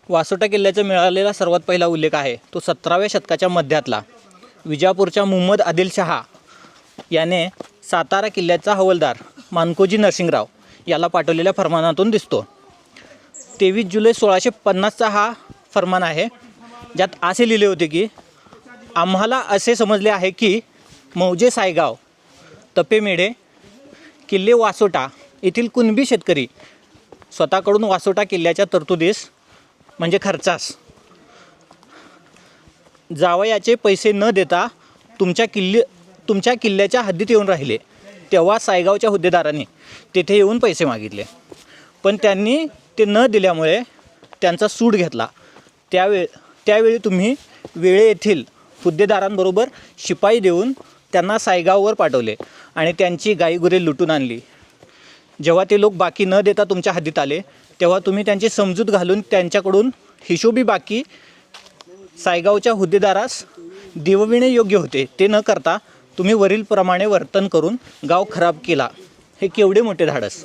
वासोटा किल्ल्याचा मिळालेला सर्वात पहिला उल्लेख आहे तो 17व्या शतकाच्या मध्यातला. विजापूरच्या मुहम्मद आदिल शहा याने सातारा किल्ल्याचा हवालदार मानकोजी नरसिंगराव याला पाठवलेल्या फरमानातून दिसतो. 23 जुलै 1650चा हा फरमान आहे, ज्यात असे लिहिले होते की आम्हाला असे समजले आहे की मौजे सायगाव, तपेमेढे, किल्ले वासोटा येथील कुणबी शेतकरी स्वतःकडून वासोटा किल्ल्याच्या तरतुदीस म्हणजे खर्चास जावयाचे पैसे न देता तुमच्या किल्ल्याच्या हद्दीत येऊन राहिले. तेव्हा सायगावच्या हुद्देदारांनी तेथे येऊन पैसे मागितले, पण त्यांनी ते न दिल्यामुळे त्यांचा सूड घेतला. त्यावेळी तुम्ही वेळे येथील हुद्देदारांबरोबर शिपाई देऊन त्यांना सायगाववर पाठवले आणि त्यांची गाईगुरे लुटून आणली. जेव्हा ते लोक बाकी न देता तुमच्या हद्दीत आले तेव्हा तुम्ही त्यांची समजूत घालून त्यांच्याकडून हिशोबी बाकी सायगावच्या हुद्देदारास देवविणे योग्य होते ते न करता तुम्ही वरीलप्रमाणे वर्तन करून गाव खराब केला. हे केवढे मोठे धाडस.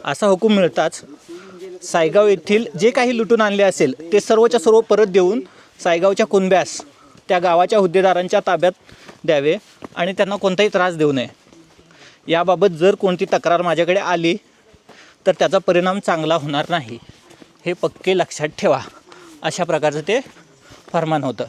असा हुकूम मिळताच सायगाव येथील जे काही लुटून आणले असेल ते सर्वच्या सर्व परत देऊन सायगावच्या कुणब्यास त्या गावाच्या हुद्देदारांच्या ताब्यात द्यावे आणि त्यांना कोणताही त्रास देऊ नये. याबाबत जर कोणती तक्रार माझ्याकडे आली तर त्याचा परिणाम चांगला होणार नाही, हे पक्के लक्षात ठेवा. अशा प्रकारचं ते फरमान होतं.